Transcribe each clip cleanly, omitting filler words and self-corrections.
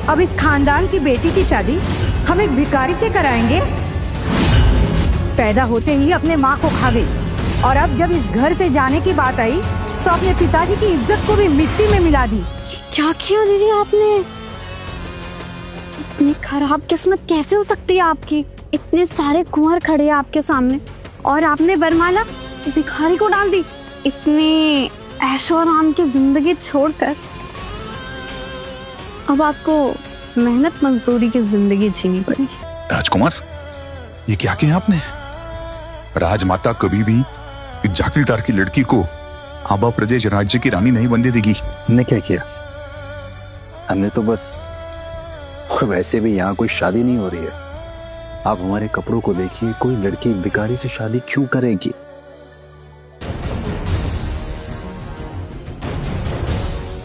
अब इस खानदान की बेटी की शादी हम एक भिखारी से कराएंगे? पैदा होते ही अपने माँ को खा गई और अब जब इस घर से जाने की बात आई तो अपने पिताजी की इज्जत को भी मिट्टी में मिला दी। क्या किया दीदी आपने? इतनी खराब किस्मत कैसे हो सकती है आपकी? इतने सारे कुंवर खड़े हैं आपके सामने और आपने वरमाला भिखारी को डाल दी। इतनी ऐशो आराम की जिंदगी छोड़कर अब आपको मेहनत मजदूरी की जिंदगी जीनी पड़ेगी। राजकुमार, ये क्या किया आपने? राजमाता कभी भी इस जागीरदार की लड़की को आबा प्रदेश राज्य की रानी नहीं बनने देगी। हमने क्या किया? हमने तो बस, और वैसे भी यहाँ कोई शादी नहीं हो रही है। आप हमारे कपड़ों को देखिए, कोई लड़की भिखारी से शादी क्यों करेगी?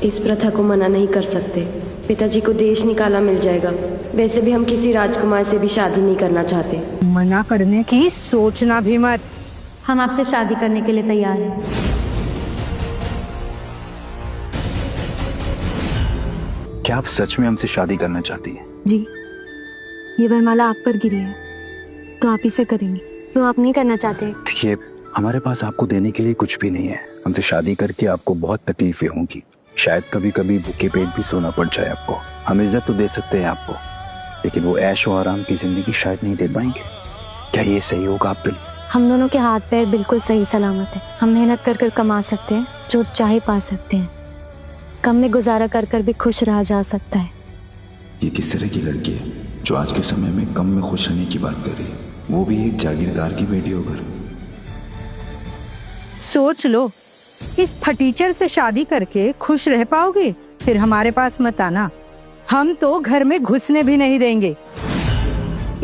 इस प्रथा को मना नहीं कर सकते। पिताजी को देश निकाला मिल जाएगा। वैसे भी हम किसी राजकुमार से भी शादी नहीं करना चाहते। मना करने की सोचना भी मत। हम आपसे शादी करने के लिए तैयार हैं। क्या आप सच में हमसे शादी करना चाहती हैं? जी, ये वरमाला आप पर गिरी है तो आप इसे करेंगी। तो आप नहीं करना चाहते? देखिए, हमारे पास आपको देने के लिए कुछ भी नहीं है। हमसे शादी करके आपको बहुत तकलीफें होंगी। शायद कभी कभी भूखे पेट भी सोना पड़ जाए आपको। हम इज्जत तो दे सकते हैं आपको, लेकिन वो ऐश और आराम की जिंदगी शायद नहीं दे पाएंगे। क्या ये सही होगा आपके लिए? हम दोनों के हाथ पैर बिल्कुल सही सलामत है। हम मेहनत कर कर कमा सकते हैं, जो चाहे पा सकते हैं। कम में गुजारा कर कर भी खुश रहा जा सकता है। ये किस तरह की लड़की है जो आज के समय में कम में खुश रहने की बात कर रही है, वो भी एक जागीरदार की बेटी होकर। सोच लो, इस फटीचर से शादी करके खुश रह पाओगे? फिर हमारे पास मत आना, हम तो घर में घुसने भी नहीं देंगे।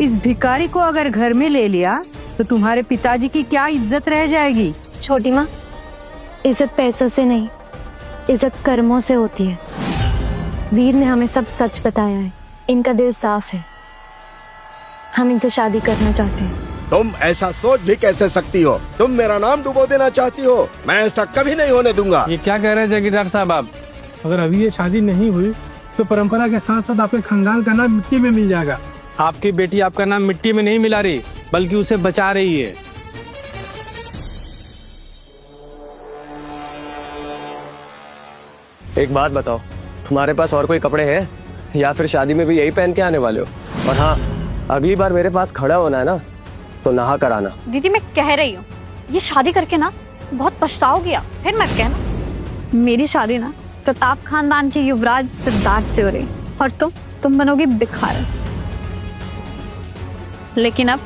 इस भिखारी को अगर घर में ले लिया तो तुम्हारे पिताजी की क्या इज्जत रह जाएगी? छोटी माँ, इज्जत पैसों से नहीं, इज्जत कर्मों से होती है। वीर ने हमें सब सच बताया है। इनका दिल साफ है। हम इनसे शादी करना चाहते हैं। तुम ऐसा सोच भी कैसे सकती हो? तुम मेरा नाम डुबो देना चाहती हो? मैं ऐसा कभी नहीं होने दूंगा। ये क्या कह रहे हैं जागीरदार साहब आप? अगर अभी ये शादी नहीं हुई तो परंपरा के साथ साथ आपके खानदान का नाम मिट्टी में मिल जाएगा। आपकी बेटी आपका नाम मिट्टी में नहीं मिला रही, बल्कि उसे बचा रही है। एक बात बताओ, तुम्हारे पास और कोई कपड़े हैं या फिर शादी में भी यही पहन के आने वाले हो? और हाँ, अगली बार मेरे पास खड़ा होना है ना तो नहा कर आना। दीदी, मैं कह रही हूँ, ये शादी करके ना बहुत पछताओगी आप। फिर मत कहना। मेरी शादी ना प्रताप खानदान के युवराज सिद्धार्थ से हो रही और तुम बनोगी भिखारी। लेकिन अब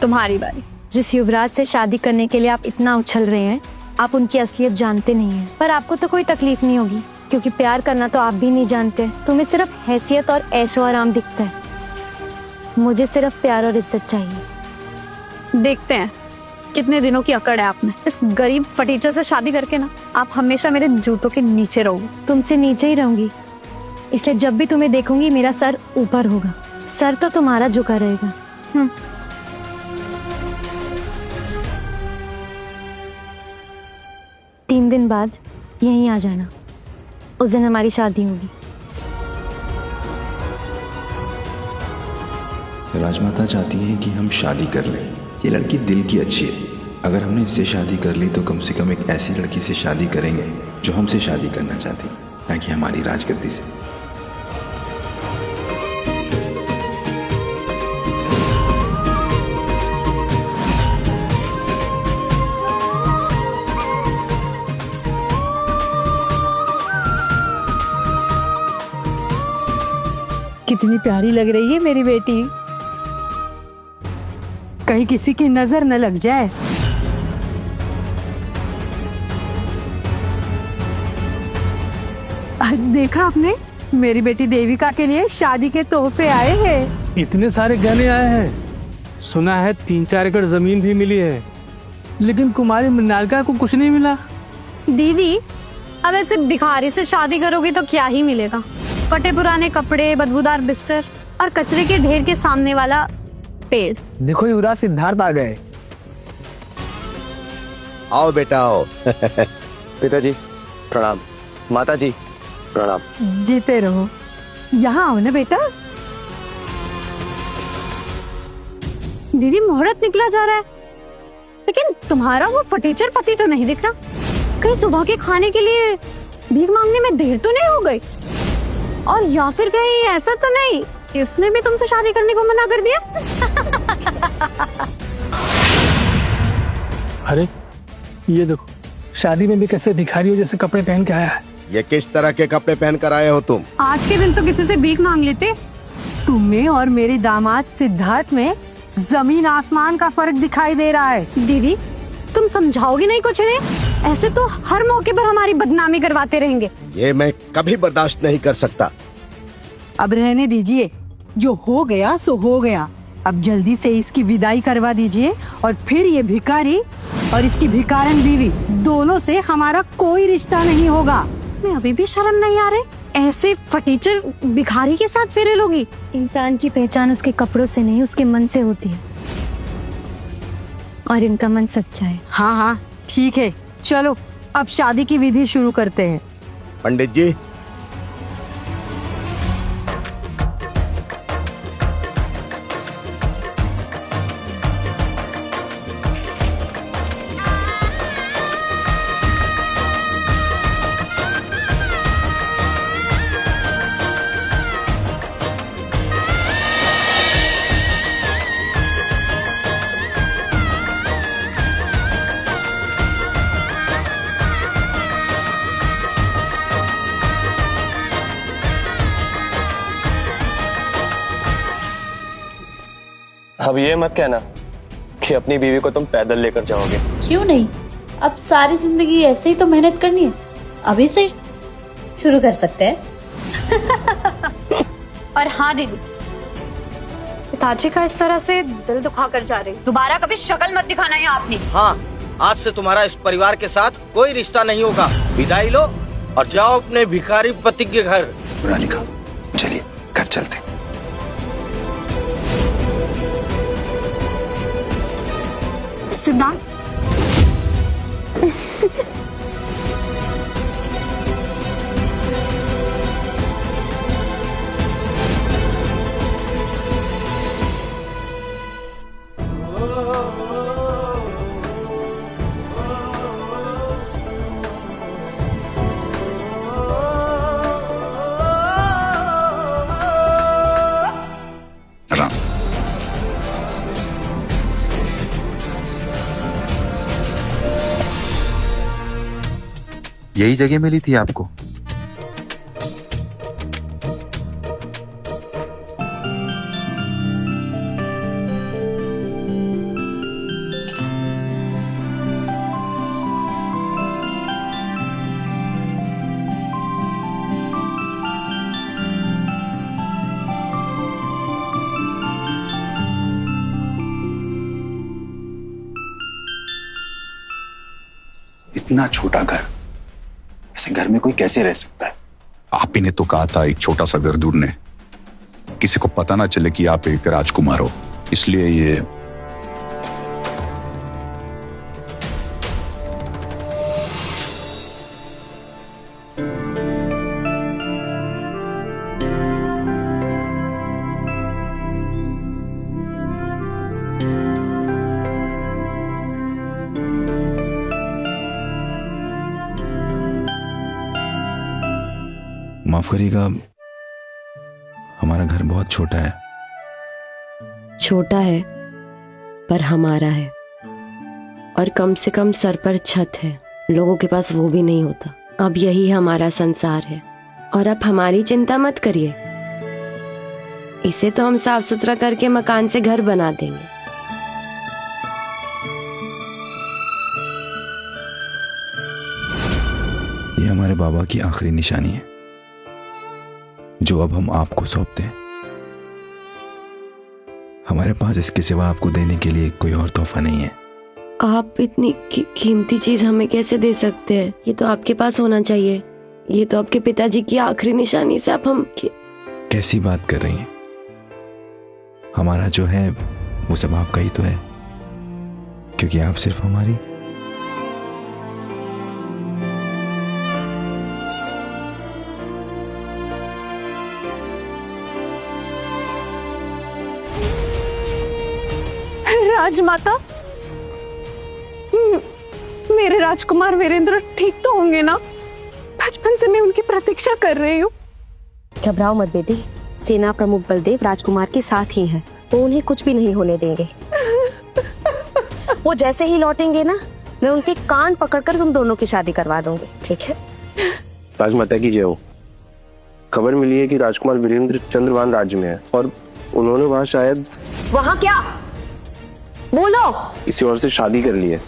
तुम्हारी बारी। जिस युवराज से शादी करने के लिए आप इतना उछल रहे हैं, आप उनकी असलियत जानते नहीं हैं। पर आपको तो कोई तकलीफ नहीं होगी, क्योंकि प्यार करना तो आप भी नहीं जानते। तुम्हें सिर्फ हैसियत और ऐशो आराम दिखता है। मुझे सिर्फ प्यार और इज्जत चाहिए। देखते हैं कितने दिनों की अकड़ है आपने। इस गरीब फटीचर से शादी करके ना आप हमेशा मेरे जूतों के नीचे रहोगे। तुमसे नीचे ही रहूंगी, इसलिए जब भी तुम्हें देखूंगी मेरा सर ऊपर होगा। सर तो तुम्हारा झुका रहेगा। 3 दिन बाद यहीं आ जाना, उस दिन हमारी शादी होगी। राजमाता चाहती है कि हम शादी कर लें। ये लड़की दिल की अच्छी है। अगर हमने इससे शादी कर ली तो कम से कम एक ऐसी लड़की से शादी करेंगे जो हमसे शादी करना चाहती, ना कि हमारी राजगद्दी से। कितनी प्यारी लग रही है मेरी बेटी। कहीं किसी की नजर न लग जाए। देखा आपने, मेरी बेटी देविका के लिए शादी के तोहफे आए हैं। इतने सारे गहने आए हैं। सुना है 3-4 एकड़ जमीन भी मिली है, लेकिन कुमारी मृणालिका को कुछ नहीं मिला। दीदी, अब ऐसे भिखारी से शादी करोगी तो क्या ही मिलेगा? फटे पुराने कपड़े, बदबूदार बिस्तर और कचरे के ढेर के सामने वाला पेड़। देखो, युवराज सिद्धार्थ आ गए। आओ बेटा आओ। पिताजी प्रणाम, माताजी प्रणाम। जीते रहो। यहाँ आओ ना बेटा। दीदी मुहूर्त निकला जा रहा है, लेकिन तुम्हारा वो फटीचर पति तो नहीं दिख रहा। कहीं सुबह के खाने के लिए भीख मांगने में देर तो नहीं हो गई? और या फिर कहीं ऐसा तो नहीं कि उसने भी तुमसे शादी करने को मना कर दिया? अरे ये देखो, शादी में भी कैसे भिखारियों जैसे कपड़े पहन के आया है। ये किस तरह के कपड़े पहन कर आए हो तुम? आज के दिन तो किसी से भीख मांग लेते। तुम्हें और मेरे दामाद सिद्धार्थ में जमीन आसमान का फर्क दिखाई दे रहा है। दीदी तुम समझाओगी नहीं कुछ इन्हें? ऐसे तो हर मौके पर हमारी बदनामी करवाते रहेंगे। ये मैं कभी बर्दाश्त नहीं कर सकता। अब रहने दीजिए, जो हो गया सो हो गया। अब जल्दी से इसकी विदाई करवा दीजिए और फिर ये भिखारी और इसकी भिखारन बीवी दोनों से हमारा कोई रिश्ता नहीं होगा। मैं अभी भी शर्म नहीं आ रही, ऐसे फटीचर भिखारी के साथ फेरे लोगी? इंसान की पहचान उसके कपड़ों से नहीं, उसके मन से होती है, और इनका मन सच्चा है। हाँ हाँ ठीक है, चलो अब शादी की विधि शुरू करते हैं। पंडित जी, अब ये मत कहना कि अपनी बीवी को तुम पैदल लेकर जाओगे। क्यों नहीं, अब सारी जिंदगी ऐसे ही तो मेहनत करनी है, अभी से शुरू कर सकते हैं। और हाँ दीदी, पिताजी का इस तरह से दिल दुखा कर जा रही, दोबारा कभी शक्ल मत दिखाना है आपने। हाँ, आज से तुम्हारा इस परिवार के साथ कोई रिश्ता नहीं होगा। विदाई लो और जाओ अपने भिखारी पति के घर। रानिका, चलिए घर चलते। सिद्धार्थ, राम, यही जगह मिली थी आपको? इतना छोटा घर, ऐसे घर में कोई कैसे रह सकता है? आप ही ने तो कहा था एक छोटा सा घर ढूंढने, किसी को पता ना चले कि आप एक राजकुमार हो, इसलिए ये माफ करिएगा, हमारा घर बहुत छोटा है। छोटा है पर हमारा है, और कम से कम सर पर छत है। लोगों के पास वो भी नहीं होता। अब यही हमारा संसार है, और अब हमारी चिंता मत करिए, इसे तो हम साफ सुथरा करके मकान से घर बना देंगे। ये हमारे बाबा की आखिरी निशानी है, जो अब हम आपको सौंपते हैं। हमारे पास इसके सिवा आपको देने के लिए कोई और तोहफा नहीं है। आप इतनी कीमती चीज हमें कैसे दे सकते हैं? ये तो आपके पास होना चाहिए। ये तो आपके पिताजी की आखिरी निशानी से आप हम कैसी बात कर रही हैं? हमारा जो है वो सब आपका ही तो है, क्योंकि आप सिर्फ हमारी। राजमाता, मेरे राजकुमार वीरेंद्र ठीक तो होंगे ना? बचपन से मैं उनकी प्रतीक्षा कर रही हूँ। घबराओ मत बेटी, सेना प्रमुख बलदेव राजकुमार के साथ ही हैं, तो उन्हें कुछ भी नहीं होने देंगे। वो जैसे ही लौटेंगे ना, मैं उनके कान पकड़कर तुम दोनों की शादी करवा दूंगी, ठीक है? राजमाता की जय हो। खबर मिली है कि राजकुमार वीरेंद्र चंद्रवान राज्य में है और उन्होंने वहाँ शायद वहाँ क्या? बोलो। किसी और से शादी कर ली है।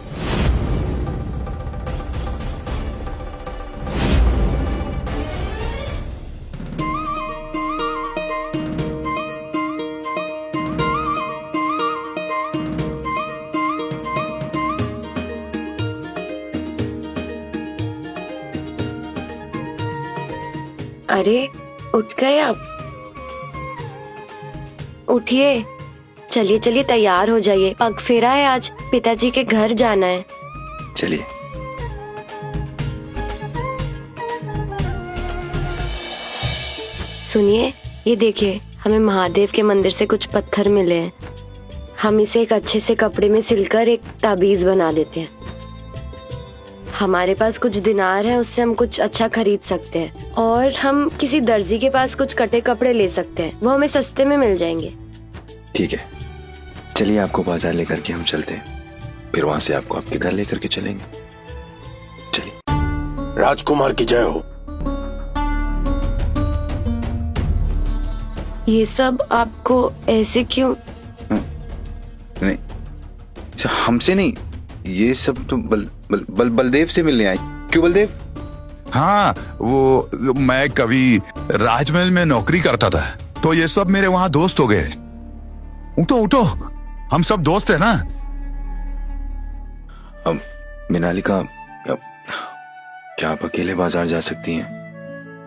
अरे उठ गए आप? उठिए, चलिए चलिए तैयार हो जाइए, पग फेरा है आज, पिताजी के घर जाना है। चलिए। सुनिए, ये देखिए, हमें महादेव के मंदिर से कुछ पत्थर मिले हैं। हम इसे एक अच्छे से कपड़े में सिलकर एक ताबीज बना देते हैं। हमारे पास कुछ दिनार है, उससे हम कुछ अच्छा खरीद सकते हैं। और हम किसी दर्जी के पास कुछ कटे कपड़े ले सकते हैं, वो हमें सस्ते में मिल जाएंगे। ठीक है, चलिए आपको बाजार लेकर के हम चलते हैं, फिर वहां से आपको आपके घर लेकर के चलेंगे। चलिए। राजकुमार की जय हो। ये सब आपको ऐसे क्यों? नहीं, हमसे नहीं, ये सब तो बलदेव से मिलने आए। क्यों बलदेव? हाँ, वो मैं कभी राजमहल में नौकरी करता था, तो ये सब मेरे वहां दोस्त हो गए। उठो उठो, हम सब दोस्त है ना। अब मृणालिका, क्या आप अकेले बाजार जा सकती हैं?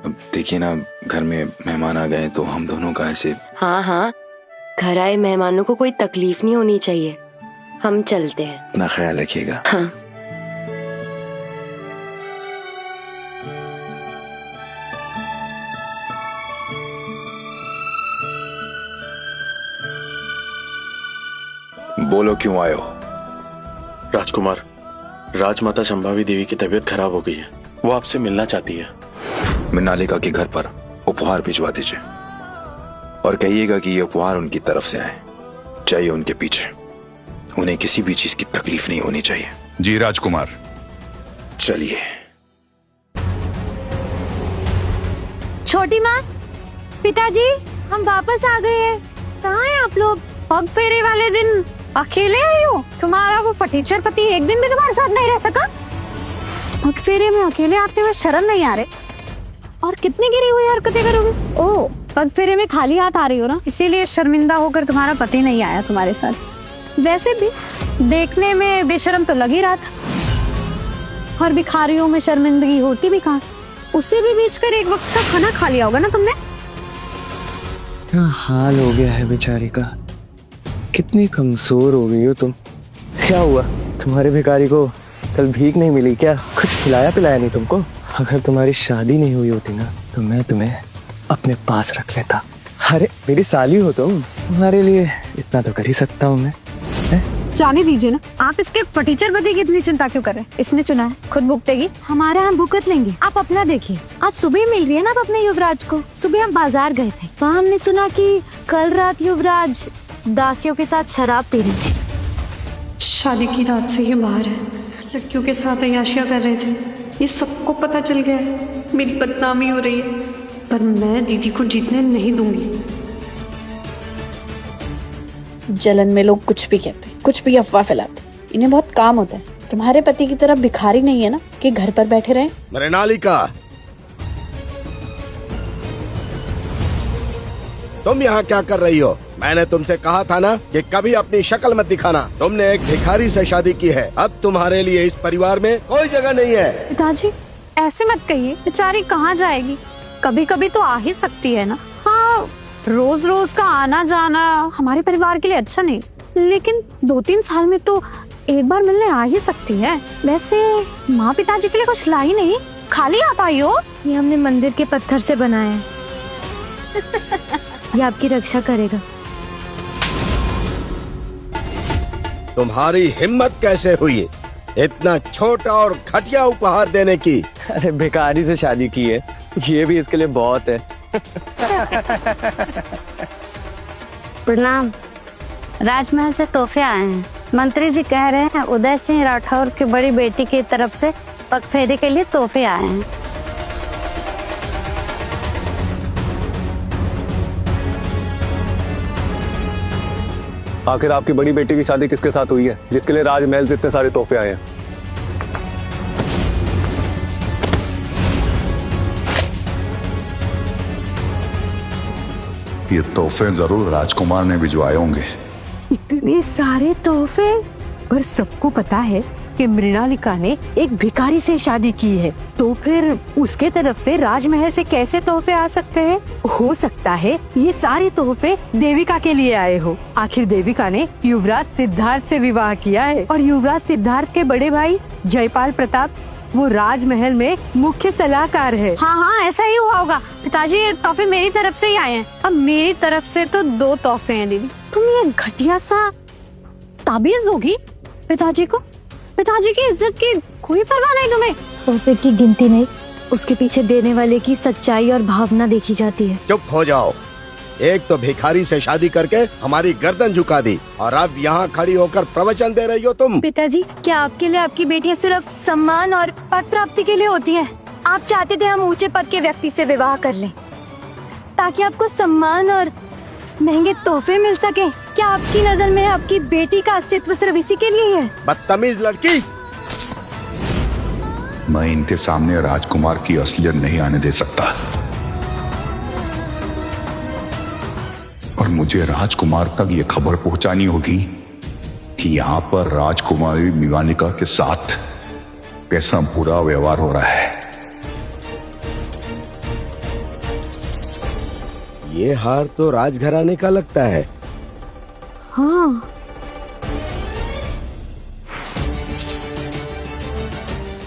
अब देखिए ना, घर में मेहमान आ गए तो हम दोनों का ऐसे। हाँ हाँ, घर आए मेहमानों को कोई तकलीफ नहीं होनी चाहिए। हम चलते हैं। अपना ख्याल रखिएगा। हाँ। बोलो, क्यों आए हो? राजकुमार, राजमाता संभावी देवी की तबीयत खराब हो गई है, वो आपसे मिलना चाहती है। मृणालिका के घर पर उपहार भिजवा दीजिए और कहिएगा कि ये उपहार उनकी तरफ से आए, चाहिए उनके पीछे। उन्हें किसी भी चीज की तकलीफ नहीं होनी चाहिए। जी राजकुमार। चलिए। छोटी माँ, पिताजी, हम वापस आ गए हैं। कहाँ हैं आप लोग? पग फेरे वाले दिन अकेले आई हो? तुम्हारा वो फटीचर पति एक दिन भी तुम्हारे साथ नहीं रह सका? पग फेरे में अकेले आते हुए शर्म नहीं आ रहे? और कितनी गिरी हुई हरकतें करोगे? ओ, पग फेरे में खाली हाथ आ रही हो ना, इसीलिए शर्मिंदा होकर तुम्हारा पति नहीं आया तुम्हारे साथ। वैसे भी देखने में बेशर्म तो लग ही रहा था। और भिखारियों में शर्मिंदगी होती भी कहाँ? उससे भी बीच कर एक वक्त का खाना खा लिया होगा ना तुमने? क्या हाल हो गया है बेचारी का, कितनी कमजोर हो गई हो तुम। क्या हुआ, तुम्हारे भिखारी को कल भीख नहीं मिली क्या? कुछ खिलाया पिलाया नहीं तुमको? अगर तुम्हारी शादी नहीं हुई होती ना, तो मैं तुम्हें अपने पास रख लेता। अरे मेरी साली हो तुम, तुम्हारे लिए इतना तो कर ही सकता हूँ मैं। जाने दीजिए ना, आप इसके फटीचर पति की इतनी चिंता क्यों कर रहे हैं? इसने चुना है, खुद भुगतेगी। हमारा हम भुगत लेंगे, आप अपना देखिए। आज सुबह मिल रही है ना आप अपने युवराज को। सुबह हम बाजार गए थे, वहाँ हमने सुना कि कल रात युवराज दासियों के साथ शराब पी रहे थे। शादी की रात से ये बाहर है, लड़कियों के साथ अय्याशियां कर रहे थे। ये सबको पता चल गया है, मेरी बदनामी हो रही है, पर मैं दीदी को जीतने नहीं दूंगी। जलन में लोग कुछ भी कहते हैं, कुछ भी अफवाह फैलाते हैं, इन्हें बहुत काम होता है। तुम्हारे पति की तरफ भिखारी नहीं है ना कि घर पर बैठे रहे। मृणालिका, तुम यहाँ क्या कर रही हो? मैंने तुमसे कहा था ना कि कभी अपनी शक्ल मत दिखाना। तुमने एक भिखारी से शादी की है, अब तुम्हारे लिए इस परिवार में कोई जगह नहीं है। पिताजी, ऐसे मत कहिए, बेचारी कहाँ जाएगी? कभी कभी तो आ ही सकती है ना। हाँ, रोज रोज का आना जाना हमारे परिवार के लिए अच्छा नहीं, लेकिन 2-3 साल में तो एक बार मिलने आ ही सकती है। वैसे माँ पिताजी के लिए कुछ लाई नहीं, खाली हाथ आई हो? ये हमने मंदिर के पत्थर से बनाया है। ये आपकी रक्षा करेगा। तुम्हारी हिम्मत कैसे हुई इतना छोटा और घटिया उपहार देने की? अरे भिखारी से शादी की है, ये भी इसके लिए बहुत है। प्रणाम। राजमहल से तोहफे आए हैं। मंत्री जी कह रहे हैं उदय सिंह राठौर की बड़ी बेटी की तरफ से पगफेरे के लिए तोहफे आए हैं। आखिर आपकी बड़ी बेटी की शादी किसके साथ हुई है जिसके लिए राजमहल से इतने सारे तोहफे आए हैं? ये तोहफे जरूर राजकुमार ने भिजवाए होंगे। इतने सारे तोहफे, पर सबको पता है कि मृणालिका ने एक भिखारी से शादी की है, तो फिर उसके तरफ से राजमहल से कैसे तोहफे आ सकते हैं? हो सकता है ये सारे तोहफे देविका के लिए आए हो। आखिर देविका ने युवराज सिद्धार्थ से विवाह किया है और युवराज सिद्धार्थ के बड़े भाई जयपाल प्रताप वो राजमहल में मुख्य सलाहकार है। हाँ हाँ, ऐसा ही हुआ होगा। पिताजी, ये तोहफे मेरी तरफ से ही आए हैं। अब मेरी तरफ से तो 2 तोहफे हैं दीदी। तुम ये घटिया सा ताबीज दोगी पिताजी को? पिताजी की इज्जत की कोई परवाह नहीं तुम्हें? तोहफे की गिनती नहीं, उसके पीछे देने वाले की सच्चाई और भावना देखी जाती है। चुप हो जाओ। एक तो भिखारी से शादी करके हमारी गर्दन झुका दी और अब यहाँ खड़ी होकर प्रवचन दे रही हो तुम। पिताजी, क्या आपके लिए आपकी बेटियां सिर्फ सम्मान और पद प्राप्ति के लिए होती हैं? आप चाहते थे हम ऊंचे पद के व्यक्ति से विवाह कर लें ताकि आपको सम्मान और महंगे तोहफे मिल सके। क्या आपकी नजर में आपकी बेटी का अस्तित्व सिर्फ इसी के लिए है? बदतमीज लड़की। मैं इनके सामने राजकुमार की असलियत नहीं आने दे सकता और मुझे राजकुमार तक ये खबर पहुंचानी होगी कि यहाँ पर राजकुमारी मृणालिका के साथ कैसा बुरा व्यवहार हो रहा है। ये हार तो राजघराने का लगता है। हाँ,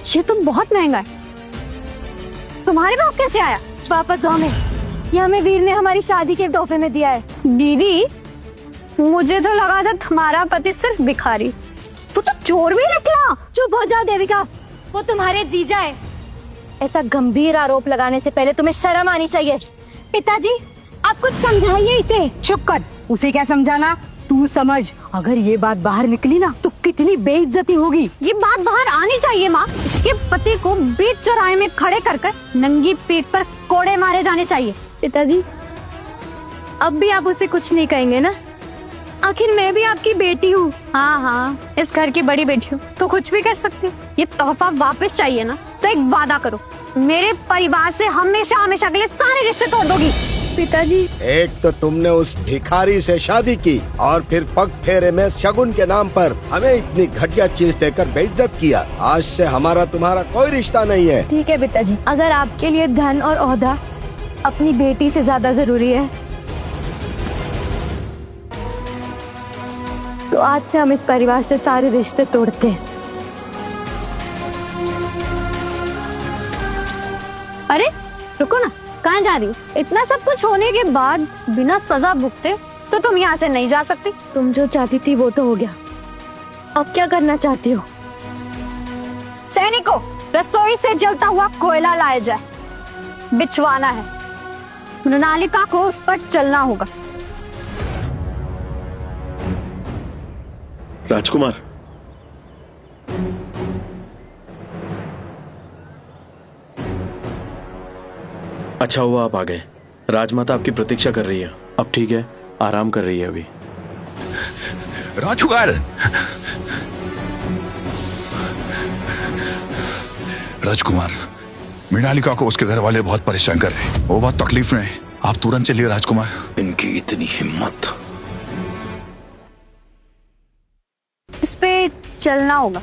ये तो बहुत महंगा है। तुम्हारे पास कैसे आया? वापस दो हमें। ये हमें वीर ने हमारी शादी के तोहफे में दिया है। दीदी, मुझे तो लगा था तुम्हारा पति सिर्फ भिखारी, वो तो चोर भी निकला। चुप हो जाओ देविका, वो तुम्हारे जीजा है। ऐसा गंभीर आरोप लगाने से पहले तुम्हें शर्म आनी चाहिए। पिताजी, आप कुछ समझाइए इसे। चुप कर। उसे क्या समझाना? तू समझ, अगर ये बात बाहर निकली ना तो कितनी बेइज्जती होगी। ये बात बाहर आनी चाहिए माँ। इसके पति को बीच चौराहे में खड़े कर नंगी पीठ पर कोड़े मारे जाने चाहिए। पिताजी, अब भी आप उसे कुछ नहीं कहेंगे ना? आखिर मैं भी आपकी बेटी हूँ। हाँ हाँ, इस घर की बड़ी बेटी हूँ तो कुछ भी कर सकती हूँ। ये तोहफा वापस चाहिए ना तो एक वादा करो, मेरे परिवार से हमेशा हमेशा के लिए सारे रिश्ते तोड़ दोगी। पिताजी, एक तो तुमने उस भिखारी से शादी की और फिर पग फेरे में शगुन के नाम पर हमें इतनी घटिया चीज देकर बेइज्जत किया। आज से हमारा तुम्हारा कोई रिश्ता नहीं है। ठीक है पिताजी, अगर आपके लिए धन और ओहदा अपनी बेटी से ज्यादा जरूरी है तो आज से हम इस परिवार से सारे रिश्ते तोड़ते हैं। अरे रुको ना, कहाँ जा रही हो? इतना सब कुछ होने के बाद बिना सजा भुगते तो तुम यहाँ से नहीं जा सकती। तुम जो चाहती थी वो तो हो गया, अब क्या करना चाहती हो? सैनिकों, रसोई से जलता हुआ कोयला लाया जाए, बिछवाना है। मृणालिका को उस पर चलना होगा। राजकुमार, अच्छा हुआ आप आ गए। राजमाता आपकी प्रतीक्षा कर रही है। अब ठीक है, आराम कर रही है अभी। राजकुमार, राजकुमार, मृणालिका को उसके घर वाले बहुत परेशान कर रहे हैं। वो बहुत तकलीफ में है। आप तुरंत चलिए राजकुमार। इनकी इतनी हिम्मत। इस पे चलना होगा,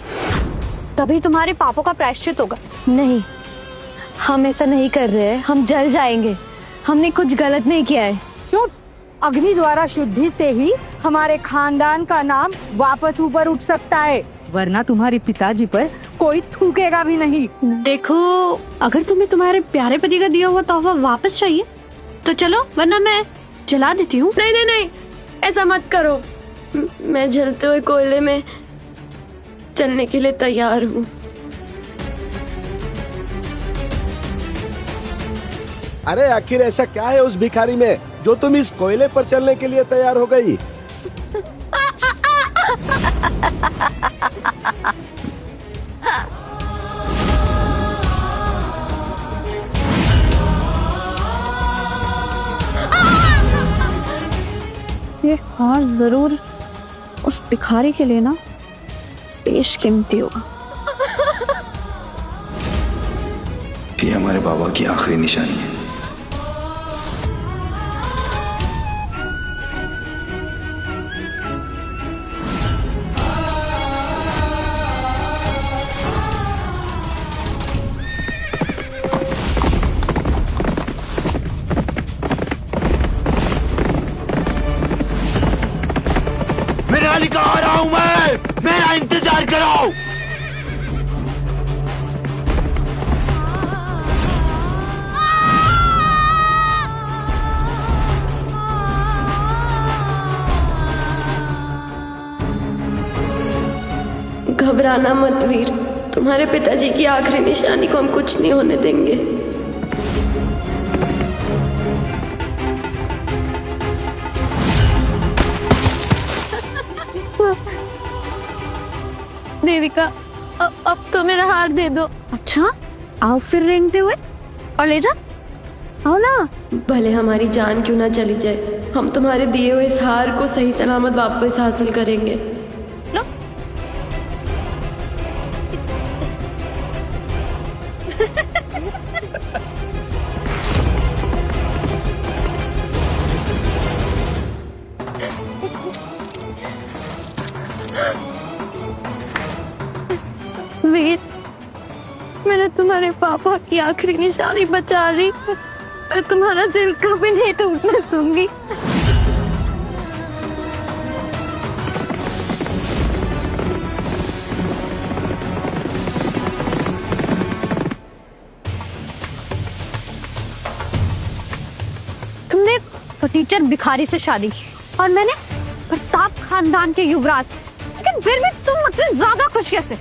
तभी तुम्हारे पापों का प्रायश्चित होगा। नहीं, हम ऐसा नहीं कर रहे हैं। हम जल जाएंगे। हमने कुछ गलत नहीं किया है। चुप। अग्नि द्वारा शुद्धि से ही हमारे खानदान का नाम वापस ऊपर उठ सकता है, वरना तुम्हारे पिताजी पर कोई थूकेगा भी नहीं। देखो, अगर तुम्हें तुम्हारे प्यारे पति का दिया हुआ तोहफा वापस चाहिए तो चलो, वरना मैं जला देती हूँ। नहीं नहीं नहीं, ऐसा मत करो। मैं जलते हुए कोयले में चलने के लिए तैयार हूँ। अरे आखिर ऐसा क्या है उस भिखारी में जो तुम इस कोयले पर चलने के लिए तैयार हो गई? ये हार जरूर उस भिखारी के लिए ना बेशकीमती होगा। ये हमारे बाबा की आखिरी निशानी है। आ रहा हूं मैं, मेरा इंतजार करो। घबराना मत वीर, तुम्हारे पिताजी की आखिरी निशानी को हम कुछ नहीं होने देंगे। देविका, अब तो मेरा हार दे दो। अच्छा, आओ फिर रेंगते हुए और ले जा। आओ ना। भले हमारी जान क्यों ना चली जाए, हम तुम्हारे दिए हुए इस हार को सही सलामत वापस हासिल करेंगे। लो। वीर, मैंने तुम्हारे पापा की आखिरी निशानी बचा ली। मैं तुम्हारा दिल कभी नहीं टूटने दूंगी। तुमने एक फटीचर भिखारी से शादी की और मैंने प्रताप खानदान के युवराज से, लेकिन फिर भी तुम मुझसे ज्यादा खुश कैसे?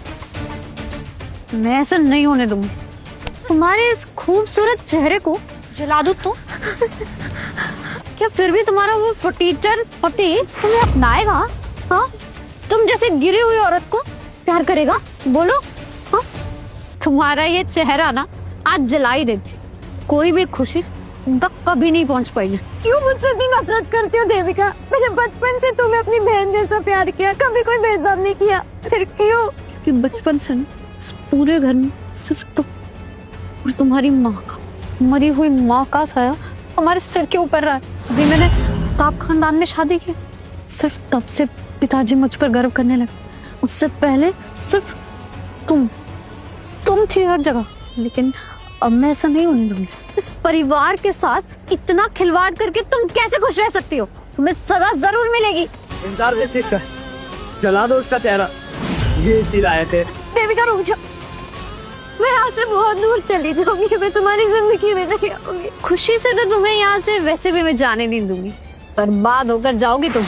मैं ऐसा नहीं होने दूंगी। तुम्हारे इस खूबसूरत चेहरे को जला दूं तो क्या फिर भी तुम्हारा वो फटीचर पति तुम्हें अपनाएगा? हाँ, तुम जैसे गिरी हुई औरत को प्यार करेगा? बोलो। हाँ, तुम्हारा ये चेहरा ना आज जला ही देती, कोई भी खुशी तुम तक कभी नहीं पहुंच पाएगी। क्यों मुझसे इतनी नफरत करती हो देविका? मैंने बचपन से तुम्हें अपनी बहन जैसा प्यार किया, कभी कोई भेदभाव नहीं किया। फिर क्यों? क्योंकि बचपन से इस पूरे घर में सिर्फ तुम और तुम्हारी माँ का, मरी हुई माँ का साया हमारे सिर के ऊपर रहा है। अभी मैंने प्रताप खानदान में शादी की, सिर्फ तब से पिताजी मुझ पर गर्व करने लगे। उससे पहले सिर्फ तुम थी हर जगह, लेकिन अब मैं ऐसा नहीं होने दूंगी। इस परिवार के साथ इतना खिलवाड़ करके तुम कैसे खुश रह सकती हो? तुम्हें सजा जरूर मिलेगी। इंतजार कैसी सर, जला दो उसका चेहरा। ये इसी लाए थे। देविका रुक जाओ, मैं यहाँ से बहुत दूर चली जाऊंगी, मैं तुम्हारी जिंदगी में नहीं आऊंगी। खुशी से तो तुम्हें यहाँ से वैसे भी मैं जाने नहीं दूंगी, बर्बाद होकर जाओगी तुम।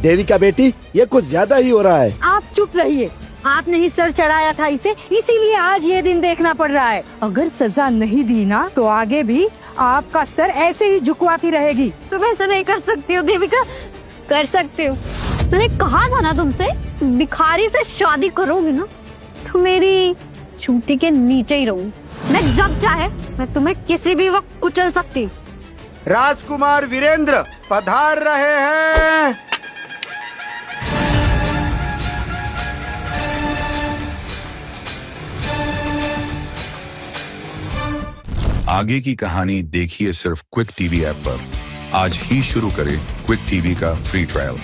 देविका बेटी, ये कुछ ज्यादा ही हो रहा है। आप चुप रहिए, आपने ही सर चढ़ाया था इसे, इसीलिए आज ये दिन देखना पड़ रहा है। अगर सजा नहीं दी ना तो आगे भी आपका सर ऐसे ही झुकवाती रहेगी। तुम ऐसा नहीं कर सकती हो देविका। कर सकती हो, मैंने कहा था ना तुमसे, भिखारी से शादी करोगी ना तो मेरी चूटी के नीचे ही रहूंगी। मैं जब चाहे मैं तुम्हें किसी भी वक्त कुचल सकती। राजकुमार वीरेंद्र पधार रहे हैं। आगे की कहानी देखिए सिर्फ क्विक टीवी ऐप पर। आज ही शुरू करें क्विक टीवी का फ्री ट्रायल।